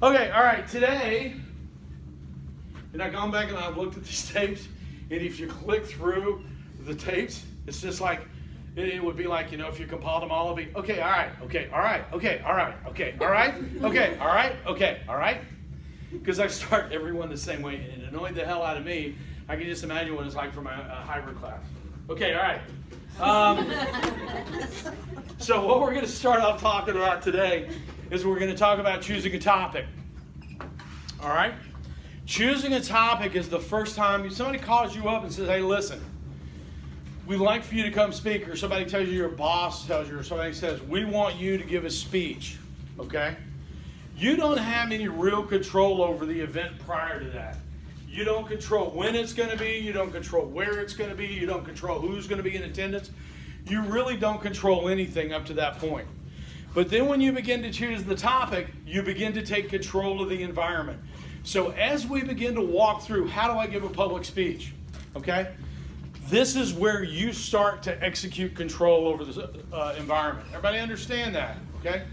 Okay, all right, today, and I've gone back and I've looked at these tapes, and if you click through the tapes, it's just like, it would be like, if you compiled them all, it'd be, okay, all right, okay, all right, okay, all right, okay, all right, okay, all right, okay, all right. Because I start everyone the same way, and it annoyed the hell out of me. I can just imagine what it's like for my hybrid class. Okay, all right. So what we're going to start off talking about today is we're going to talk about choosing a topic. All right? Choosing a topic is the first time somebody calls you up and says, hey, listen, we'd like for you to come speak, or somebody tells you, your boss tells you, or somebody says, we want you to give a speech. Okay? You don't have any real control over the event prior to that. You don't control when it's going to be. You don't control where it's going to be. You don't control who's going to be in attendance. You really don't control anything up to that point. But then when you begin to choose the topic, you begin to take control of the environment. So as we begin to walk through, how do I give a public speech? Okay? This is where you start to execute control over the environment. Everybody understand that? Okay?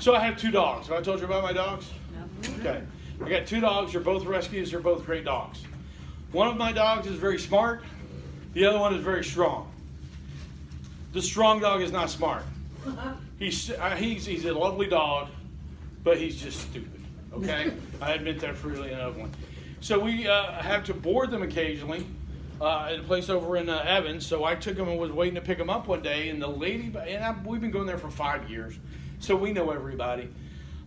So I have two dogs. Have I told you about my dogs? No. Okay. I got two dogs. They're both rescues. They're both great dogs. One of my dogs is very smart. The other one is very strong. The strong dog is not smart. He's a lovely dog, but he's just stupid. Okay? I admit that freely and openly. So we have to board them occasionally at a place over in Evans. So I took him and was waiting to pick him up one day, and the lady, we've been going there for 5 years, so we know everybody.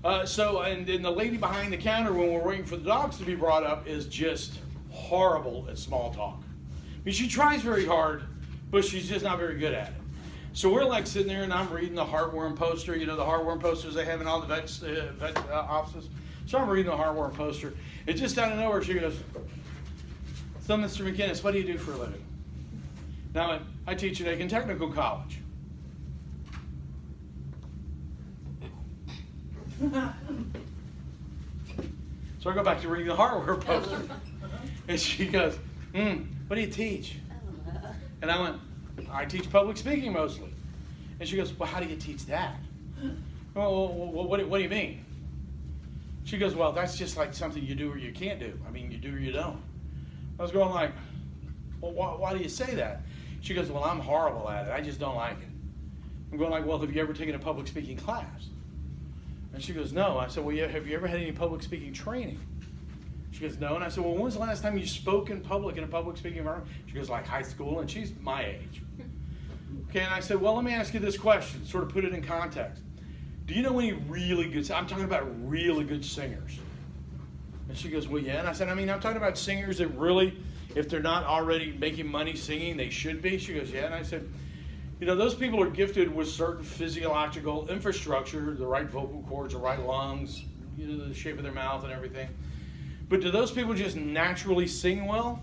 And then the lady behind the counter, when we're waiting for the dogs to be brought up, is just horrible at small talk. I mean, she tries very hard, but she's just not very good at it. So we're like sitting there, and I'm reading the heartworm poster, the heartworm posters they have in all the vet offices. So I'm reading the heartworm poster. It just out of nowhere, she goes, so Mr. McInnes, what do you do for a living? Now, I teach at Aiken Technical College. So I go back to reading the hardware poster, and she goes, what do you teach? And I went, I teach public speaking mostly. And she goes, well, how do you teach that? Well, what do you mean? She goes, well, that's just like something you do or you can't do. I mean, you do or you don't. I was going like, well, why do you say that? She goes, well, I'm horrible at it. I just don't like it. I'm going like, well, have you ever taken a public speaking class? And she goes, no. I said, well, have you ever had any public speaking training? She goes, no. And I said, well, when was the last time you spoke in public in a public speaking environment? She goes, like high school, and she's my age. Okay, and I said, well, let me ask you this question, sort of put it in context. Do you know any really good, I'm talking about really good singers. And she goes, well, yeah. And I said, I'm talking about singers that really, if they're not already making money singing, they should be. She goes, yeah. And I said, those people are gifted with certain physiological infrastructure, the right vocal cords, the right lungs, the shape of their mouth and everything. But do those people just naturally sing well?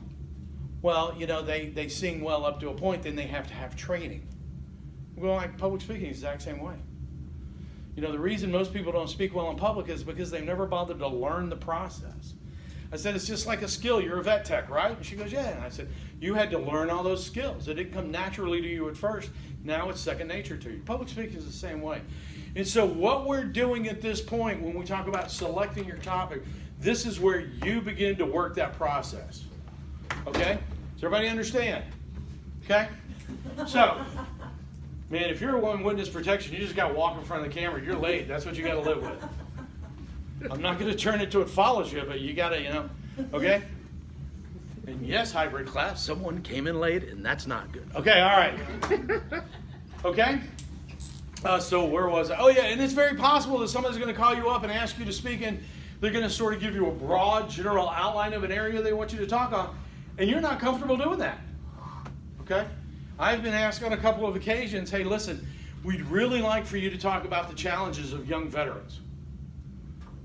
Well, they sing well up to a point, then they have to have training. Well, like public speaking is the exact same way. The reason most people don't speak well in public is because they've never bothered to learn the process. I said, it's just like a skill. You're a vet tech, right? And she goes, yeah. And I said, you had to learn all those skills. It didn't come naturally to you at first. Now it's second nature to you. Public speaking is the same way. And so what we're doing at this point when we talk about selecting your topic, this is where you begin to work that process. Okay? Does everybody understand? Okay? So, man, if you're one witness protection, you just got to walk in front of the camera. You're late. That's what you got to live with. I'm not going to turn it till it follows you, but you got to, okay? And yes, hybrid class, someone came in late, and that's not good. Okay, all right. Okay? So where was I? Oh, yeah, and it's very possible that somebody's going to call you up and ask you to speak, and they're going to sort of give you a broad, general outline of an area they want you to talk on, and you're not comfortable doing that. Okay? I've been asked on a couple of occasions, hey, listen, we'd really like for you to talk about the challenges of young veterans.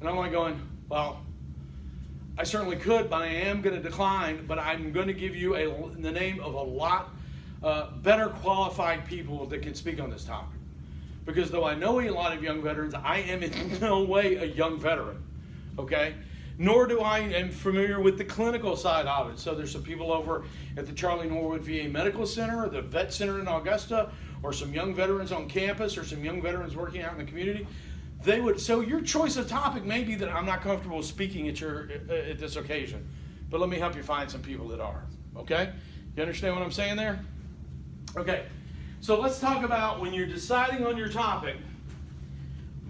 And I'm like going, well, I certainly could, but I am going to decline, but I'm going to give you the name of a lot better qualified people that can speak on this topic. Because though I know a lot of young veterans, I am in no way a young veteran, okay? Nor do I am familiar with the clinical side of it. So there's some people over at the Charlie Norwood VA Medical Center, or the Vet Center in Augusta, or some young veterans on campus, or some young veterans working out in the community So your choice of topic may be that I'm not comfortable speaking at this occasion, but let me help you find some people that are. Okay? You understand what I'm saying there? Okay. So let's talk about when you're deciding on your topic,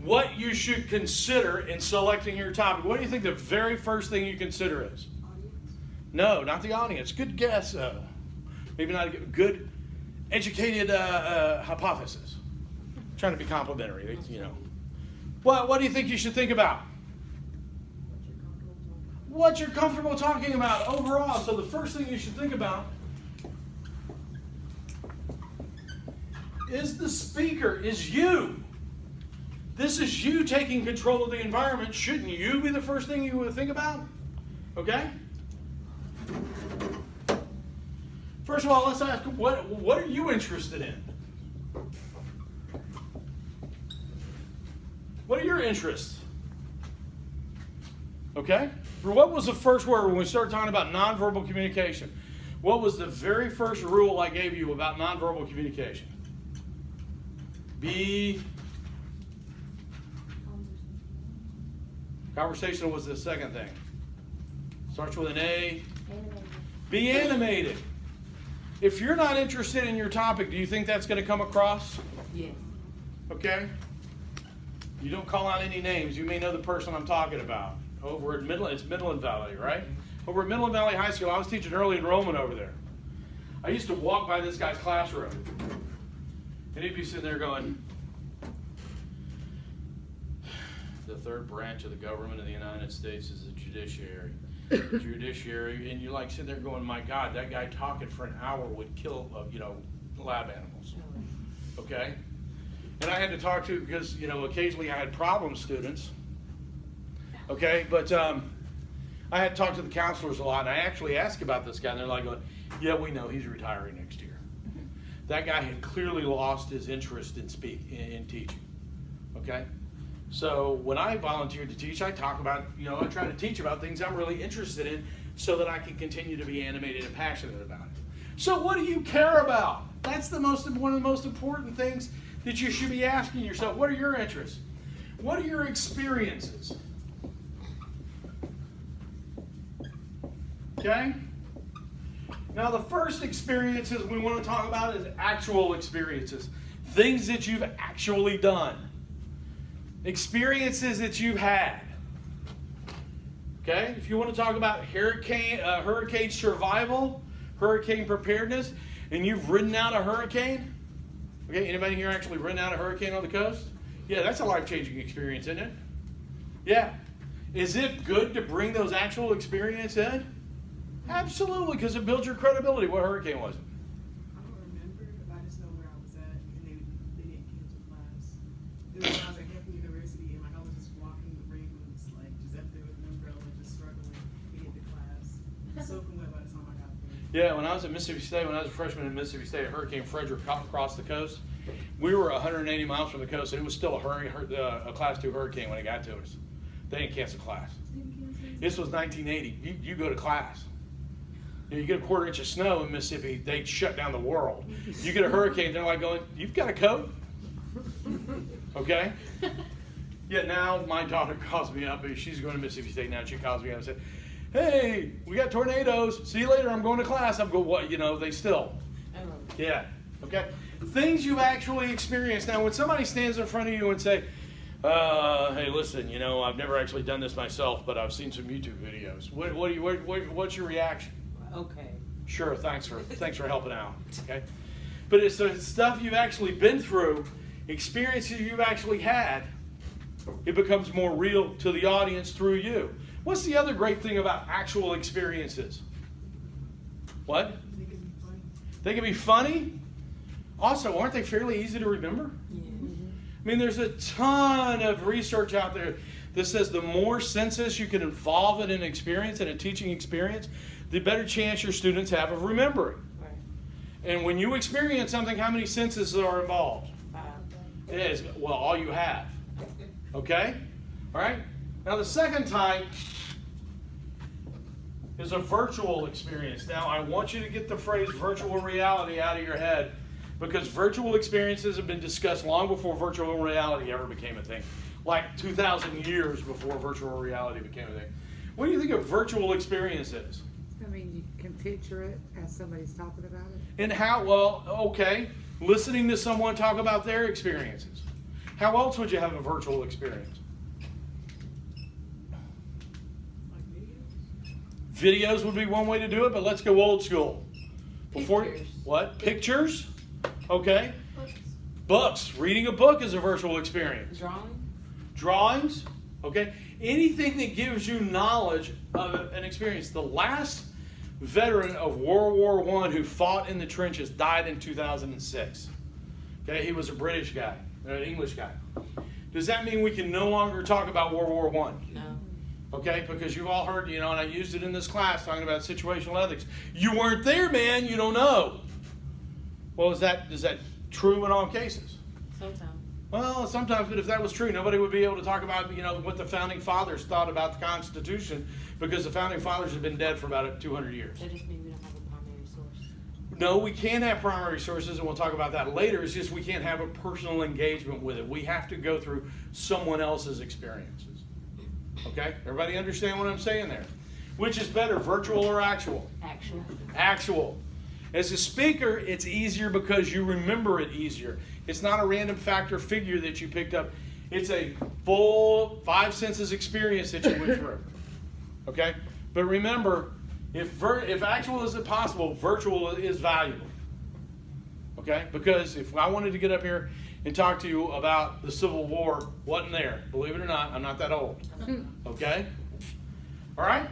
what you should consider in selecting your topic. What do you think the very first thing you consider is? Audience. No, not the audience. Good guess. Maybe not a good, educated hypothesis. I'm trying to be complimentary, you know. What do you think you should think about? What you're comfortable talking about overall. So the first thing you should think about is the speaker, is you. This is you taking control of the environment. Shouldn't you be the first thing you would think about? Okay? First of all, let's ask, what are you interested in? What are your interests? Okay? What was the first word when we started talking about nonverbal communication? What was the very first rule I gave you about nonverbal communication? Conversational was the second thing. Starts with an A. Animated. Be animated. If you're not interested in your topic, do you think that's going to come across? Yes. Okay? You don't call out any names. You may know the person I'm talking about. Over at Midland Valley, right? Over at Midland Valley High School, I was teaching early enrollment over there. I used to walk by this guy's classroom, and he'd be sitting there going, the third branch of the government of the United States is the judiciary. Judiciary, and you're like sitting there going, my God, that guy talking for an hour would kill, lab animals. Okay? And I had to talk to, because, occasionally I had problem students. Okay? But I had to talk to the counselors a lot, and I actually asked about this guy, and they're like going, yeah, we know he's retiring next year. That guy had clearly lost his interest in teaching. Okay? So when I volunteered to teach, I talk about, I try to teach about things I'm really interested in so that I can continue to be animated and passionate about it. So what do you care about? That's one of the most important things that you should be asking yourself. What are your interests? What are your experiences? Okay? Now the first experiences we want to talk about is actual experiences. Things that you've actually done. Experiences that you've had. Okay? If you want to talk about hurricane survival, hurricane preparedness, and you've ridden out a hurricane. Okay, anybody here actually ridden out a hurricane on the coast? Yeah, that's a life-changing experience, isn't it? Yeah. Is it good to bring those actual experiences in? Absolutely, because it builds your credibility. What hurricane was it? I don't remember, but I just know where I was at, and they didn't cancel class. It was when I was at Hampton University, and I was just walking the rings, like just up there with an umbrella, just struggling to get to class. Soaking wet by the time I got there. Yeah, when I was at Mississippi State, when I was a freshman in Mississippi State, Hurricane Frederick crossed the coast. We were 180 miles from the coast, and it was still a Class 2 hurricane when it got to us. They didn't cancel class. This was 1980. You go to class. You get a quarter inch of snow in Mississippi, they shut down the world. You get a hurricane, they're like going, you've got a coat? Okay? Yet now my daughter calls me up, she's going to Mississippi State now, and she calls me up and said, hey, we got tornadoes. See you later, I'm going to class. I'm going, what? They still. Yeah. Okay? Things you've actually experienced. Now, when somebody stands in front of you and say, hey, listen, I've never actually done this myself, but I've seen some YouTube videos. What's your reaction? Okay. Sure, thanks for helping out. Okay? But it's the stuff you've actually been through, experiences you've actually had, it becomes more real to the audience through you. What's the other great thing about actual experiences? What? They can be funny. They can be funny. Also, aren't they fairly easy to remember? Yeah. I mean, there's a ton of research out there that says the more senses you can involve in an experience, in a teaching experience, the better chance your students have of remembering. Right. And when you experience something, how many senses are involved? 5. It is, well, all you have. Okay? All right? Now, the second type is a virtual experience. Now, I want you to get the phrase virtual reality out of your head, because virtual experiences have been discussed long before virtual reality ever became a thing. like 2,000 years before virtual reality became a thing. What do you think a virtual experience is? I mean, you can picture it as somebody's talking about it. And how, well, okay, listening to someone talk about their experiences. How else would you have a virtual experience? Like videos? Videos would be one way to do it, but let's go old school. Pictures. What? Pictures? Okay. Books. Books. Reading a book is a virtual experience. Drawing. Drawings. Okay. Anything that gives you knowledge of an experience. The last veteran of World War I who fought in the trenches died in 2006. Okay. He was a British guy, an English guy. Does that mean we can no longer talk about World War I? No. Okay, because you've all heard, and I used it in this class talking about situational ethics. You weren't there, man. You don't know. Well, is that true in all cases? Sometimes. Well, sometimes, but if that was true, nobody would be able to talk about, what the founding fathers thought about the Constitution, because the founding fathers have been dead for about 200 years. That just means we don't have a primary source. No, we can have primary sources, and we'll talk about that later. It's just we can't have a personal engagement with it. We have to go through someone else's experiences. Okay? Everybody understand what I'm saying there? Which is better, virtual or actual? Actual. Actual. As a speaker, it's easier because you remember it easier. It's not a random fact or figure that you picked up. It's a full 5 senses experience that you went through. Okay? But remember, if actual isn't possible, virtual is valuable. Okay? Because if I wanted to get up here and talk to you about the Civil War, wasn't there. Believe it or not, I'm not that old. Okay? All right?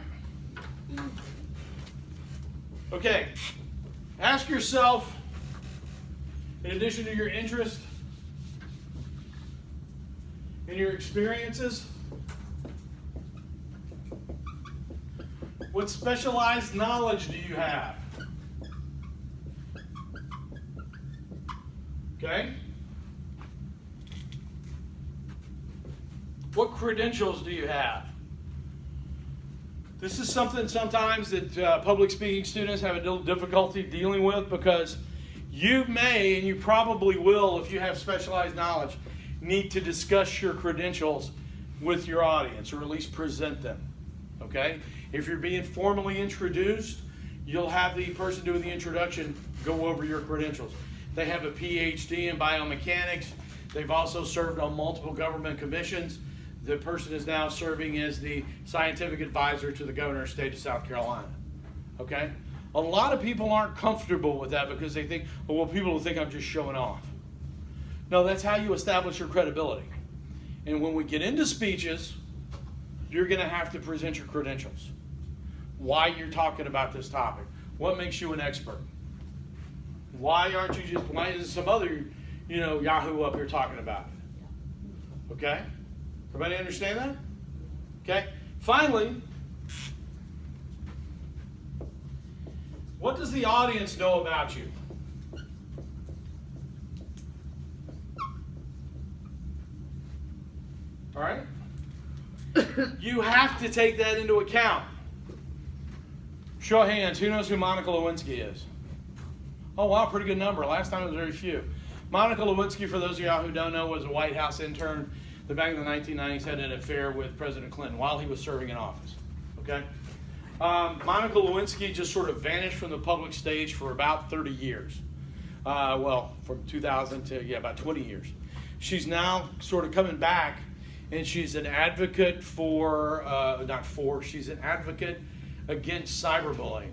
Okay. Ask yourself, in addition to your interest and your experiences, what specialized knowledge do you have? Okay? What credentials do you have? This is something sometimes that public speaking students have a little difficulty dealing with, because you may, and you probably will, if you have specialized knowledge, need to discuss your credentials with your audience, or at least present them. Okay? If you're being formally introduced, you'll have the person doing the introduction go over your credentials. They have a PhD in biomechanics. They've also served on multiple government commissions. The person is now serving as the scientific advisor to the governor of the state of South Carolina. Okay? A lot of people aren't comfortable with that because they think, oh, well, people will think I'm just showing off. No, that's how you establish your credibility. And when we get into speeches, you're going to have to present your credentials. Why you're talking about this topic. What makes you an expert? Why is some other, Yahoo up here talking about it? Okay? Everybody understand that? Okay? Finally, what does the audience know about you? All right? You have to take that into account. Show of hands, who knows who Monica Lewinsky is? Oh, wow, pretty good number. Last time it was very few. Monica Lewinsky, for those of y'all who don't know, was a White House intern that back in the 1990s had an affair with President Clinton while he was serving in office. Okay? Monica Lewinsky just sort of vanished from the public stage for about 30 years. From 2000 to, about 20 years. She's now sort of coming back, and she's an advocate she's an advocate against cyberbullying,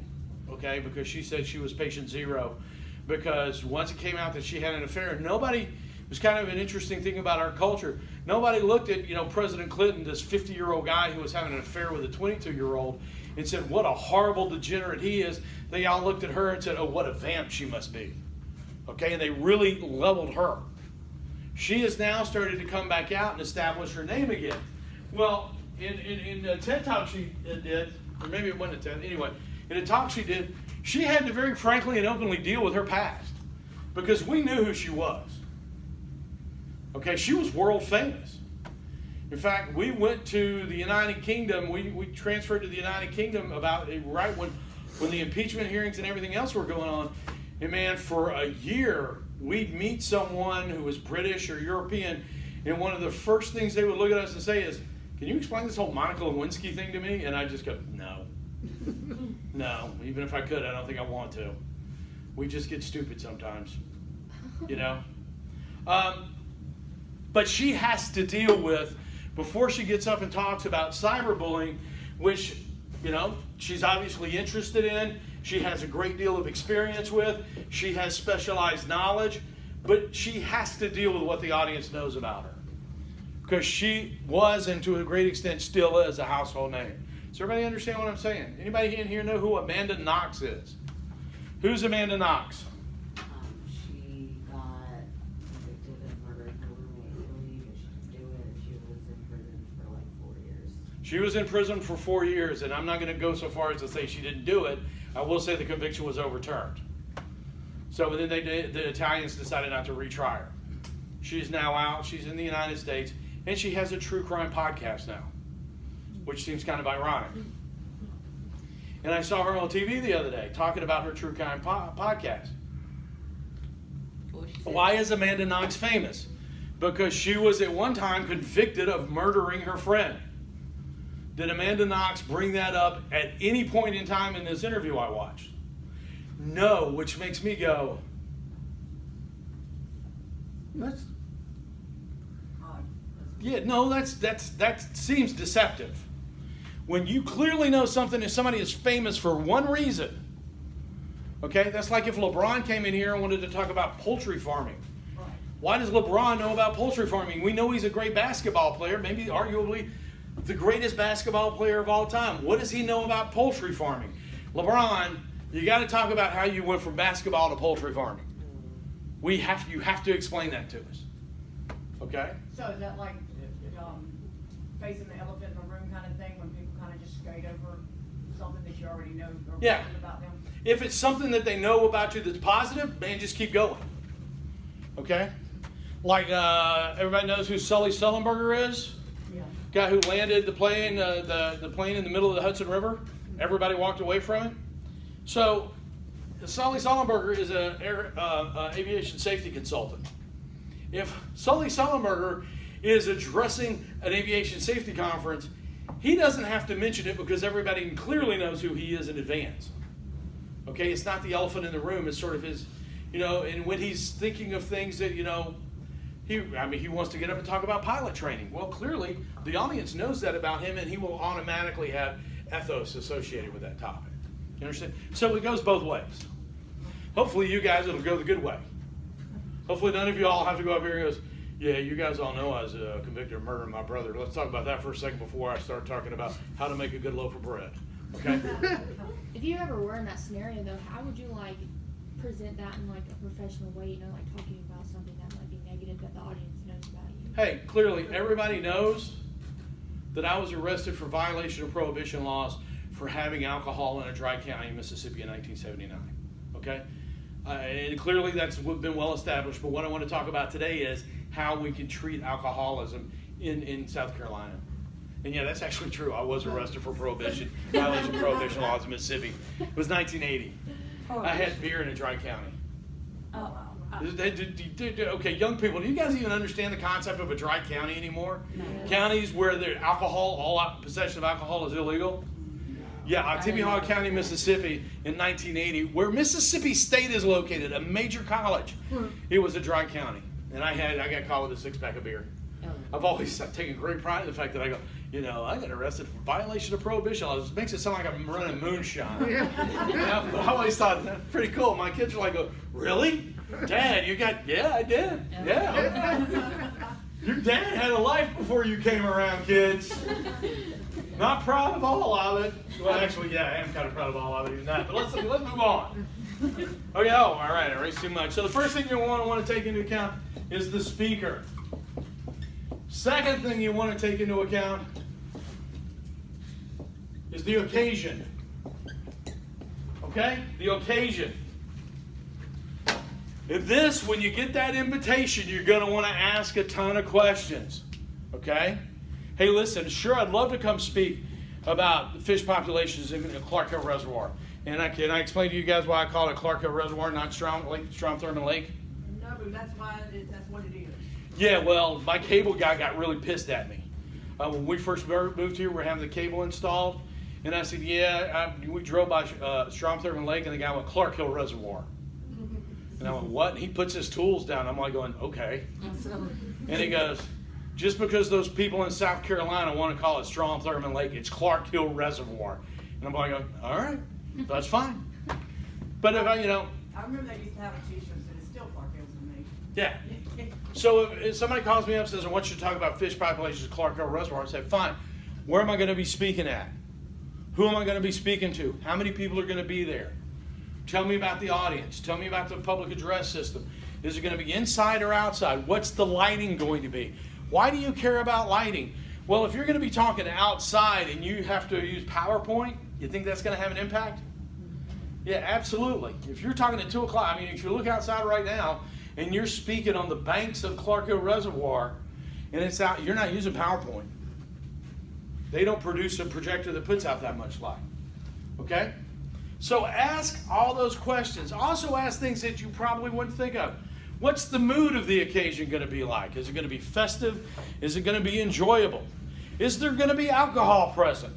okay? Because she said she was patient zero, because once it came out that she had an affair, it was kind of an interesting thing about our culture. Nobody looked at, President Clinton, this 50-year-old guy who was having an affair with a 22-year-old, and said, what a horrible degenerate he is. They all looked at her and said, oh, what a vamp she must be. Okay, and they really leveled her. She has now started to come back out and establish her name again. Well, in a TED Talk she did, or maybe it wasn't a TED, anyway, in a talk she did, she had to very frankly and openly deal with her past, because we knew who she was. Okay, she was world famous. In fact, we went to the United Kingdom, we transferred to the United Kingdom about right when the impeachment hearings and everything else were going on. And man, for a year, we'd meet someone who was British or European, And one of the first things they would look at us and say is, can you explain this whole Monica Lewinsky thing to me? And I just go, no. No, even if I could, I don't think I want to. We just get stupid sometimes, you know? But she has to deal with, before she gets up and talks about cyberbullying, which, you know, she's obviously interested in, she has a great deal of experience with, she has specialized knowledge, but she has to deal with what the audience knows about her. Because she was, and to a great extent still is, a household name. Does everybody understand what I'm saying? Anybody in here know who Amanda Knox is? Who's Amanda Knox? She got convicted of murder in her roommate Italy, but she didn't do it. She was in prison for like 4 years. She was in prison for 4 years, and I'm not going to go so far as to say she didn't do it. I will say the conviction was overturned. So then the Italians decided not to retry her. She's now out. She's in the United States, and she has a true crime podcast now, which seems kind of ironic. And I saw her on TV the other day talking about her true crime podcast. Why is Amanda Knox famous? Because she was at one time convicted of murdering her friend. Did Amanda Knox bring that up at any point in time in this interview I watched? No, which makes me go, that's, yeah, no, that seems deceptive. When you clearly know something, if somebody is famous for one reason, okay, that's like if LeBron came in here and wanted to talk about poultry farming. Right. Why does LeBron know about poultry farming? We know he's a great basketball player, maybe arguably the greatest basketball player of all time. What does he know about poultry farming? LeBron, you got to talk about how you went from basketball to poultry farming. You have to explain that to us. Okay? So is that like facing the elephant in the room kind of thing, when people kind of just skate over something that you already know or Yeah. about them? If it's something that they know about you that's positive, man, just keep going. Okay? Like everybody knows who Sully Sullenberger is? Yeah. Guy who landed the plane, the plane in the middle of the Hudson River. Everybody walked away from it. So Sully Sullenberger is an aviation safety consultant. If Sully Sullenberger is addressing an aviation safety conference, he doesn't have to mention it because everybody clearly knows who he is in advance. Okay, it's not the elephant in the room. It's sort of his, you know, and when he's thinking of things that, you know, he wants to get up and talk about pilot training. Well, clearly the audience knows that about him, and he will automatically have ethos associated with that topic. You understand? So it goes both ways. Hopefully you guys, it'll go the good way. Hopefully none of you all have to go up here and goes, yeah, you guys all know I was convicted of murdering my brother. Let's talk about that for a second before I start talking about how to make a good loaf of bread. Okay? If you ever were in that scenario, though, how would you like present that in like a professional way? You know, like talking about something that might be negative that the audience knows about you. Hey, clearly everybody knows that I was arrested for violation of prohibition laws for having alcohol in a dry county in Mississippi in 1979. Okay? And clearly that's been well established, but what I want to talk about today is how we can treat alcoholism in South Carolina. And yeah, that's actually true. I was arrested for violation of prohibition laws in Mississippi. It was 1980. I had beer in a dry county. Oh, Okay, young people, do you guys even understand the concept of a dry county anymore? No. Counties where the possession of alcohol is illegal? Yeah, Tippecanoe County, Mississippi in 1980, where Mississippi State is located, a major college. It was a dry county. And I got caught with a 6-pack of beer. I've always taken great pride in the fact that I go, you know, I got arrested for violation of prohibition laws. It makes it sound like I'm running moonshine. I always thought, that's pretty cool. My kids were like, really? Dad, you got, yeah, I did. Yeah. Your dad had a life before you came around, kids. Not proud of all of it. Well, actually, yeah, I am kind of proud of all of it, even that. But let's move on. Okay, all right, I raced too much. So the first thing you want to take into account is the speaker. Second thing you want to take into account is the occasion. Okay? The occasion. When you get that invitation, you're going to want to ask a ton of questions. Okay? Hey, listen, sure, I'd love to come speak about the fish populations in Clark Hill Reservoir. And can I explain to you guys why I call it Clark Hill Reservoir, not Strom Thurmond Lake? No, but that's what it is. Yeah, well, my cable guy got really pissed at me. When we first moved here, we're having the cable installed. And I said, we drove by Strom-Thurmond Lake, and the guy went, Clark Hill Reservoir. And I went, what? And he puts his tools down. I'm like going, okay. And he goes, just because those people in South Carolina want to call it Strom-Thurmond Lake, it's Clark Hill Reservoir. And I'm like, all right, that's fine. But if I remember they used to have a t-shirt that said, it's still Clark Hills to me. yeah. So if somebody calls me up and says, I want you to talk about fish populations at Clark Hill Reservoir, I say, fine. Where am I going to be speaking at? Who am I going to be speaking to? How many people are going to be there? Tell me about the audience. Tell me about the public address system. Is it going to be inside or outside? What's the lighting going to be? Why do you care about lighting? Well, if you're going to be talking outside and you have to use PowerPoint, you think that's going to have an impact? Yeah, absolutely. If you're talking at 2 o'clock, I mean, if you look outside right now and you're speaking on the banks of Clark Hill Reservoir and it's out, you're not using PowerPoint. They don't produce a projector that puts out that much light. Okay? So ask all those questions. Also ask things that you probably wouldn't think of. What's the mood of the occasion going to be like? Is it going to be festive? Is it going to be enjoyable? Is there going to be alcohol present?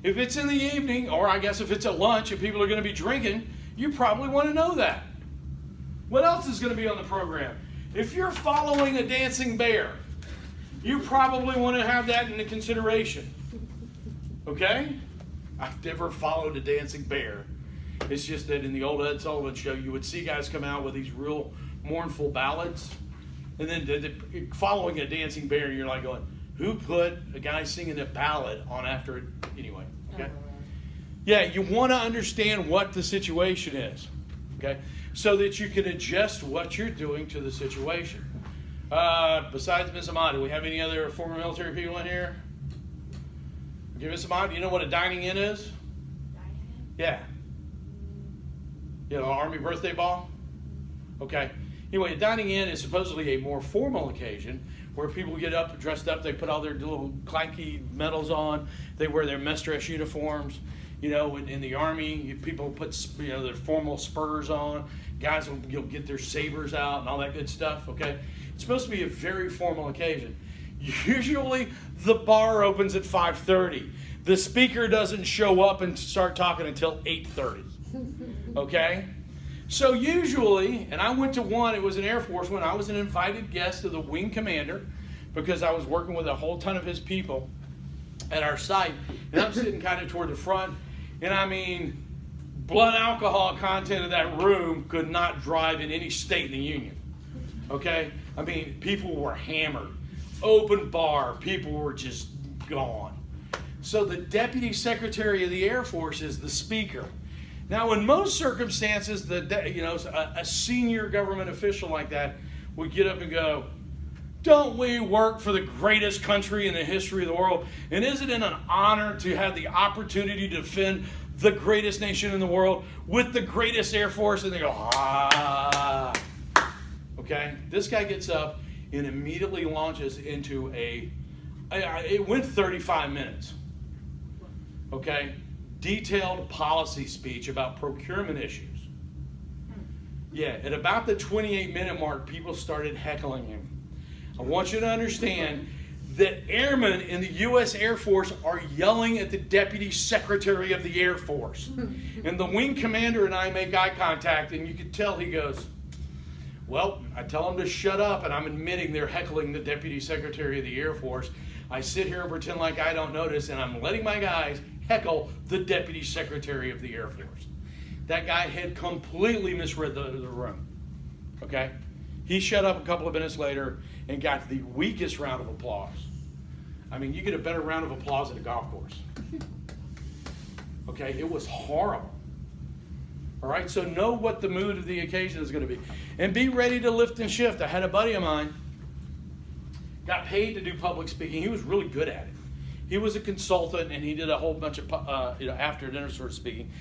If it's in the evening, or I guess if it's at lunch and people are going to be drinking, you probably want to know that. What else is going to be on the program? If you're following a dancing bear, you probably want to have that into consideration. Okay? I've never followed a dancing bear. It's just that in the old Ed Sullivan show, you would see guys come out with these real mournful ballads. And then following a dancing bear, you're like going, who put a guy singing a ballad on after it? Anyway, okay? Yeah, you want to understand what the situation is, okay? So that you can adjust what you're doing to the situation. Besides Ms. Ahmad, do we have any other former military people in here? Okay, Ms. Ahmad, do you know what a dining in is? Yeah. You know, Army birthday ball? Okay. Anyway, a dining in is supposedly a more formal occasion where people get up, dressed up, they put all their little clanky medals on, they wear their mess dress uniforms. You know, in the Army, people put, their formal spurs on. Guys will get their sabers out and all that good stuff, okay? It's supposed to be a very formal occasion. Usually, the bar opens at 5:30. The speaker doesn't show up and start talking until 8:30, okay? So usually, and I went to one, it was an Air Force one, I was an invited guest of the wing commander because I was working with a whole ton of his people at our site, and I'm sitting kind of toward the front, and I mean, blood alcohol content of that room could not drive in any state in the Union, okay? I mean, people were hammered. Open bar, people were just gone. So the Deputy Secretary of the Air Force is the speaker. Now, in most circumstances, a senior government official like that would get up and go, don't we work for the greatest country in the history of the world? And isn't it an honor to have the opportunity to defend the greatest nation in the world with the greatest Air Force? And they go, ah. Okay? This guy gets up and immediately launches into it went 35 minutes. Okay? Detailed policy speech about procurement issues. Yeah, at about the 28-minute mark, people started heckling him. I want you to understand that airmen in the U.S. Air Force are yelling at the Deputy Secretary of the Air Force. And the wing commander and I make eye contact, and you can tell he goes, well, I tell them to shut up, and I'm admitting they're heckling the Deputy Secretary of the Air Force. I sit here and pretend like I don't notice, and I'm letting my guys heckle the Deputy Secretary of the Air Force. That guy had completely misread the room. Okay? He shut up a couple of minutes later and got the weakest round of applause. I mean, you get a better round of applause at a golf course. Okay? It was horrible. All right? So know what the mood of the occasion is going to be. And be ready to lift and shift. I had a buddy of mine, got paid to do public speaking. He was really good at it. He was a consultant, and he did a whole bunch of after dinner sort of speaking.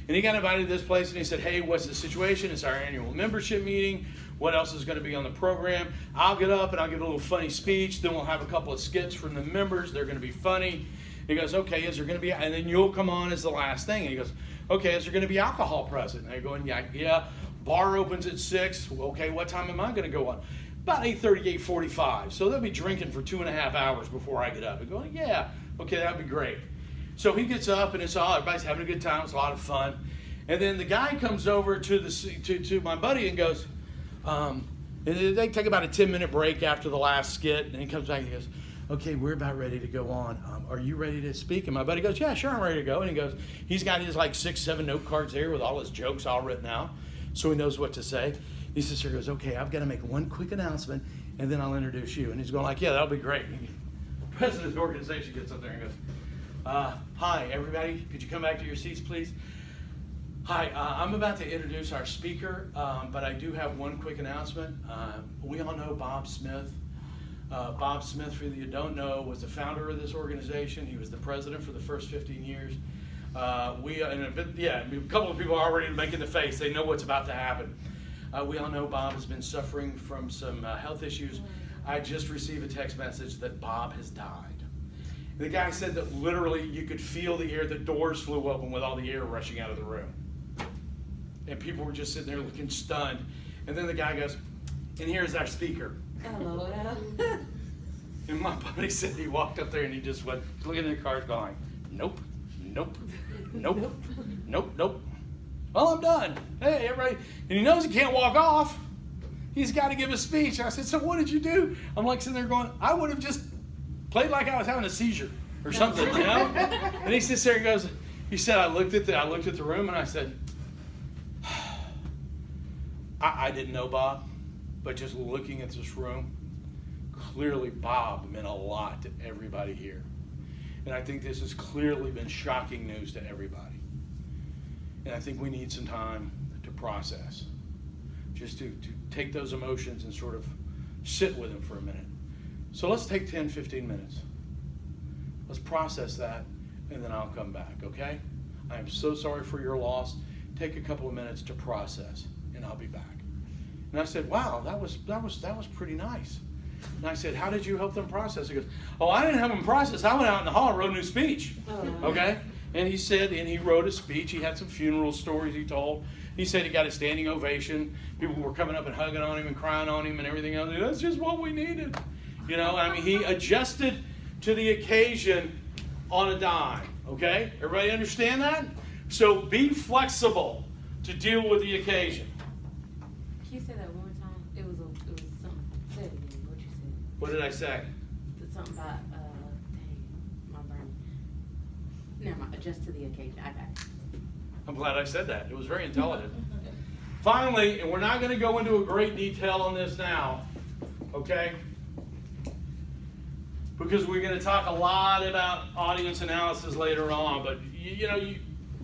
And he got invited to this place, and he said, hey, what's the situation? It's our annual membership meeting. What else is going to be on the program? I'll get up, and I'll give a little funny speech. Then we'll have a couple of skits from the members. They're going to be funny. He goes, okay, is there going to be, and then you'll come on as the last thing. And he goes, okay, is there going to be alcohol present? And they're going, yeah. Bar opens at 6. Okay, what time am I going to go on? about 8:30, 8:45. So they'll be drinking for 2.5 hours before I get up. And going, yeah, okay, that'd be great. So he gets up and everybody's having a good time. It's a lot of fun. And then the guy comes over to my buddy and goes, and they take about a 10-minute break after the last skit. And he comes back and he goes, okay, we're about ready to go on. Are you ready to speak? And my buddy goes, yeah, sure, I'm ready to go. And he goes, he's got his like 6, 7 note cards there with all his jokes all written out, so he knows what to say. He sits there and goes, okay, I've got to make one quick announcement, and then I'll introduce you. And he's going like, yeah, that'll be great. The president of the organization gets up there and goes, hi, everybody. Could you come back to your seats, please? Hi, I'm about to introduce our speaker, but I do have one quick announcement. We all know Bob Smith. Bob Smith, for you don't know, was the founder of this organization. He was the president for the first 15 years. A couple of people are already making the face. They know what's about to happen. We all know Bob has been suffering from some health issues. I just received a text message that Bob has died. And the guy said that literally you could feel the air, the doors flew open with all the air rushing out of the room. And people were just sitting there looking stunned. And then the guy goes, and here's our speaker. LOL. And my buddy said he walked up there and he just went looking at the cards going, nope, nope, nope, nope, nope. Well, I'm done. Hey, everybody. And he knows he can't walk off. He's got to give a speech. And I said, so what did you do? I'm like sitting there going, I would have just played like I was having a seizure or something, you know? And he sits there and goes, he said, I looked at the room and I said, I didn't know Bob, but just looking at this room, clearly Bob meant a lot to everybody here. And I think this has clearly been shocking news to everybody. And I think we need some time to process, just to take those emotions and sort of sit with them for a minute. So let's take 10, 15 minutes. Let's process that, and then I'll come back, okay? I am so sorry for your loss. Take a couple of minutes to process, and I'll be back. And I said, wow, that was pretty nice. And I said, how did you help them process? He goes, oh, I didn't help them process. I went out in the hall and wrote a new speech. Okay? And he said, and he wrote a speech. He had some funeral stories he told. He said he got a standing ovation. People were coming up and hugging on him and crying on him and everything else. That's just what we needed. You know, I mean, he adjusted to the occasion on a dime. Okay? Everybody understand that? So be flexible to deal with the occasion. Can you say that one more time? It was something. Say it again. What you said? What did I say? Something about dang, my brain. Never mind. Adjust to the occasion. I got it. I'm glad I said that. It was very intelligent. Finally, and we're not going to go into a great detail on this now, okay? Because we're going to talk a lot about audience analysis later on, but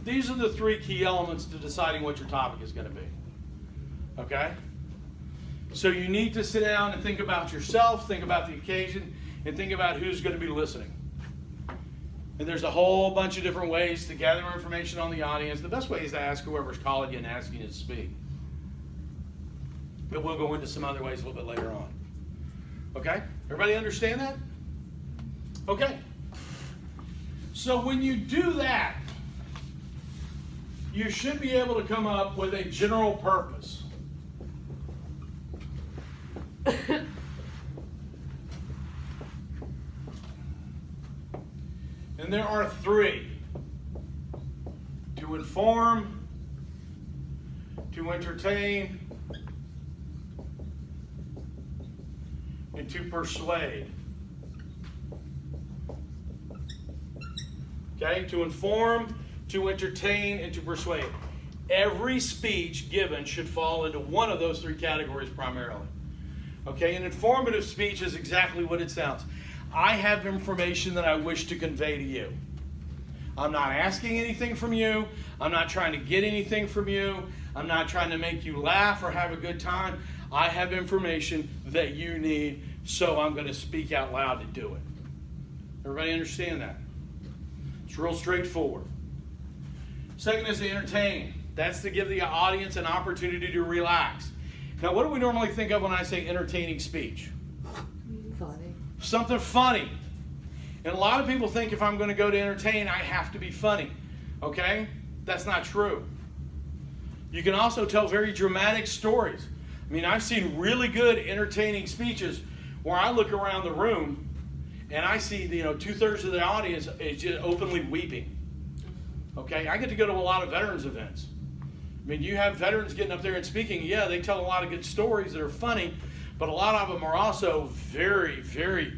these are the 3 key elements to deciding what your topic is going to be. Okay? So you need to sit down and think about yourself, think about the occasion, and think about who's going to be listening. And there's a whole bunch of different ways to gather information on the audience. The best way is to ask whoever's calling you and asking you to speak. But we'll go into some other ways a little bit later on. Okay? Everybody understand that? Okay. So when you do that, you should be able to come up with a general purpose. And there are 3. To inform, to entertain, and to persuade. Okay? To inform, to entertain, and to persuade. Every speech given should fall into one of those 3 categories primarily. Okay? An informative speech is exactly what it sounds. I have information that I wish to convey to you. I'm not asking anything from you. I'm not trying to get anything from you. I'm not trying to make you laugh or have a good time. I have information that you need, so I'm going to speak out loud to do it. Everybody understand that? It's real straightforward. Second is to entertain. That's to give the audience an opportunity to relax. Now, what do we normally think of when I say entertaining speech? Funny. Something funny. And a lot of people think if I'm going to go to entertain, I have to be funny. Okay? That's not true. You can also tell very dramatic stories. I mean, I've seen really good, entertaining speeches where I look around the room and I see, 2/3 of the audience is just openly weeping. Okay, I get to go to a lot of veterans events. I mean, you have veterans getting up there and speaking. Yeah, they tell a lot of good stories that are funny, but a lot of them are also very, very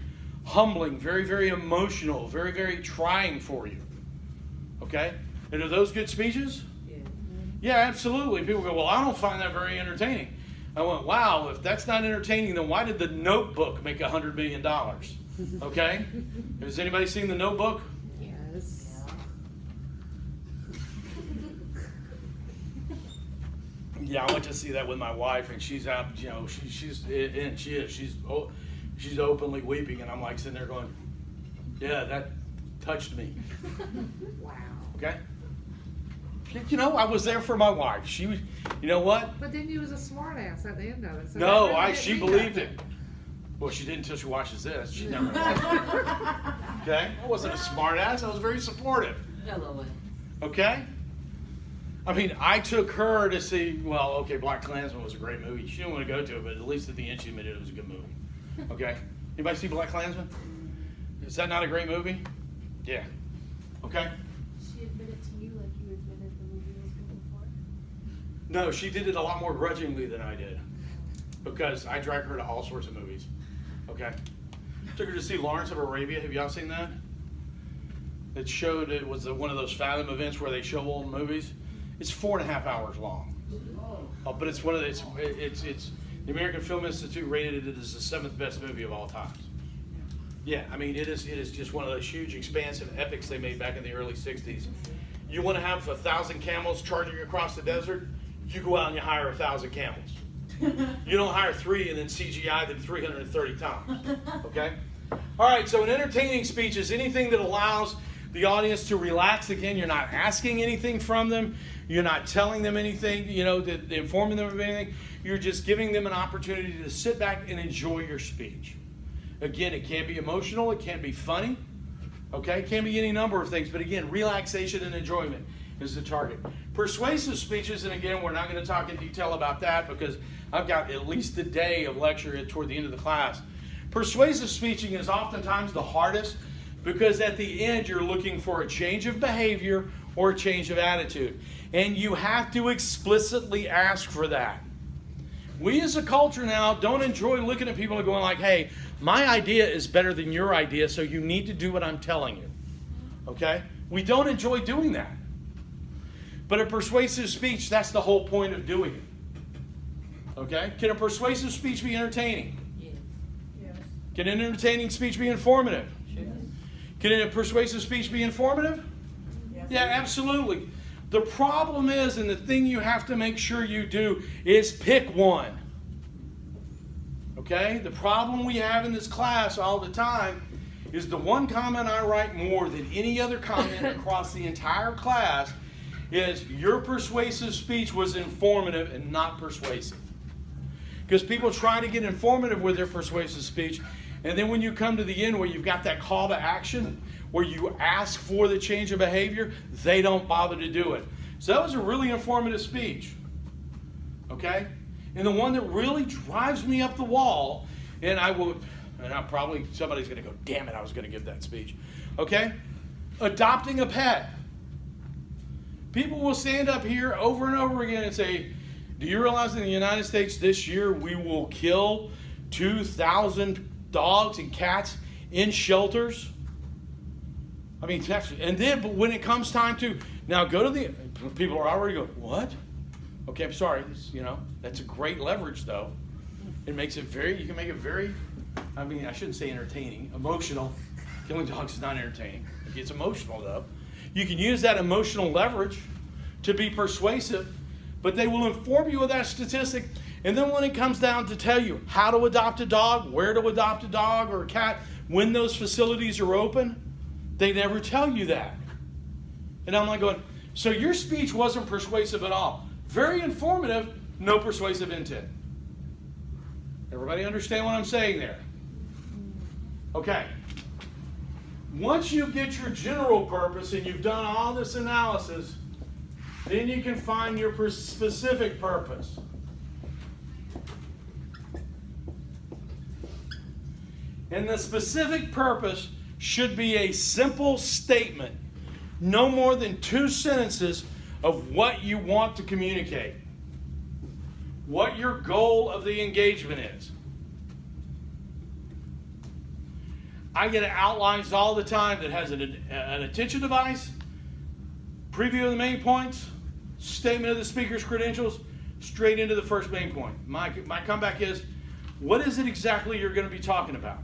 humbling, very, very emotional, very, very trying for you. Okay, and are those good speeches? Yeah. Yeah, absolutely. People go, well, I don't find that very entertaining. I went, wow, if that's not entertaining, then why did The Notebook make $100 million? Okay? Has anybody seen The Notebook? Yes. Yeah, I went to see that with my wife, and she's out, she's openly weeping, and I'm like sitting there going, yeah, that touched me. Wow. Okay? I was there for my wife. She was, you know what? But then you was a smart ass at the end of it. So No, that really she didn't mean believed nothing. it. Well, she didn't until she watches this. She never Okay? I wasn't a smart ass. I was very supportive. Hello. Okay? I mean, I took her to see, Black Klansman was a great movie. She didn't want to go to it, but at least at the end she admitted it was a good movie. Okay? Anybody see Black Klansman? Is that not a great movie? Yeah. Okay? She admitted to you like you admitted the movie was good before? No, she did it a lot more grudgingly than I did. Because I drag her to all sorts of movies. Okay? Took her to see Lawrence of Arabia. Have y'all seen that? It was one of those Fathom events where they show old movies. It's 4.5 hours long. Oh, but it's one of the, it's the American Film Institute rated it as the 7th best movie of all time. Yeah, I mean, it is just one of those huge, expansive epics they made back in the early 60s. You want to have 1,000 camels charging across the desert? You go out and you hire 1,000 camels. You don't hire 3 and then CGI them 330 times. Okay? All right, so an entertaining speech is anything that allows the audience to relax. Again, you're not asking anything from them. You're not telling them anything, informing them of anything. You're just giving them an opportunity to sit back and enjoy your speech. Again, it can be emotional. It can be funny. Okay? It can be any number of things. But again, relaxation and enjoyment is the target. Persuasive speeches, and again, we're not going to talk in detail about that because I've got at least a day of lecture toward the end of the class. Persuasive speaking is oftentimes the hardest because at the end you're looking for a change of behavior or a change of attitude. And you have to explicitly ask for that. We as a culture now don't enjoy looking at people and going like, hey, my idea is better than your idea, so you need to do what I'm telling you. Okay? We don't enjoy doing that. But a persuasive speech, that's the whole point of doing it. Okay? Can a persuasive speech be entertaining? Yes. Yes. Can an entertaining speech be informative? Yes. Can a persuasive speech be informative? Yes. Yeah, absolutely. The problem is, and the thing you have to make sure you do, is pick one. Okay? The problem we have in this class all the time is the one comment I write more than any other comment across the entire class is your persuasive speech was informative and not persuasive. Because people try to get informative with their persuasive speech, and then when you come to the end where you've got that call to action, where you ask for the change of behavior, they don't bother to do it. So that was a really informative speech. Okay? And the one that really drives me up the wall, and somebody's going to go, damn it, I was going to give that speech. Okay? Adopting a pet. People will stand up here over and over again and say, do you realize in the United States this year we will kill 2,000 dogs and cats in shelters? I mean, and then but when it comes time to now go to people are already going, what? Okay, I'm sorry. That's a great leverage though. It makes it you can make it very, I shouldn't say entertaining, emotional. Killing dogs is not entertaining. It's emotional though. You can use that emotional leverage to be persuasive, but they will inform you of that statistic. And then when it comes down to tell you how to adopt a dog, where to adopt a dog or a cat, when those facilities are open, they never tell you that. And I'm like going, so your speech wasn't persuasive at all. Very informative, no persuasive intent. Everybody understand what I'm saying there? Okay. Once you get your general purpose and you've done all this analysis, then you can find your specific purpose. And the specific purpose should be a simple statement, no more than 2 sentences of what you want to communicate, what your goal of the engagement is. I get outlines all the time that has an attention device, preview of the main points, statement of the speaker's credentials, straight into the first main point. My comeback is, what is it exactly you're going to be talking about?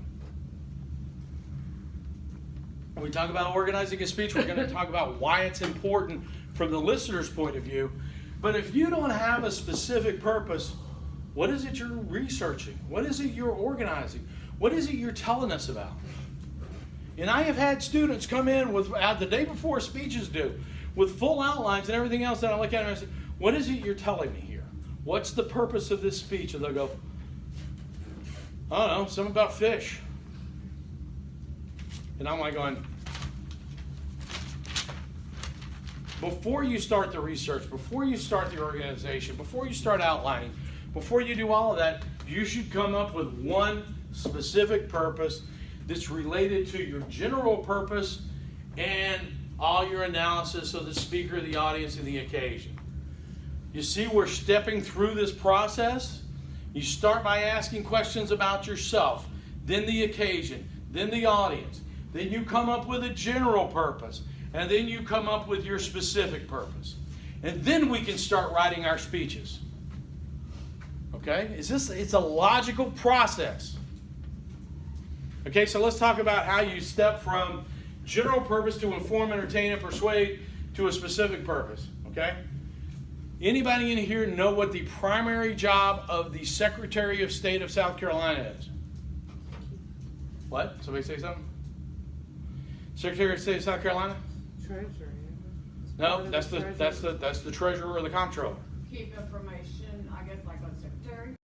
When we talk about organizing a speech, we're going to talk about why it's important from the listener's point of view. But if you don't have a specific purpose, what is it you're researching? What is it you're organizing? What is it you're telling us about? And I have had students come in with the day before speeches due with full outlines and everything else, that I look at them and I say, what is it you're telling me here? What's the purpose of this speech? And they'll go, I don't know, something about fish. And I'm like going, before you start the research, before you start the organization, before you start outlining, before you do all of that, you should come up with one specific purpose that's related to your general purpose and all your analysis of the speaker, the audience, and the occasion. You see, we're stepping through this process. You start by asking questions about yourself, then the occasion, then the audience. Then you come up with a general purpose, and then you come up with your specific purpose. And then we can start writing our speeches. Okay? It's a logical process. Okay, so let's talk about how you step from general purpose to inform, entertain, and persuade to a specific purpose. Okay? Anybody in here know what the primary job of the Secretary of State of South Carolina is? What? Somebody say something? Secretary of State of South Carolina? Treasurer. No, that's the treasurer or the comptroller. Keep information, I guess, like a secretary.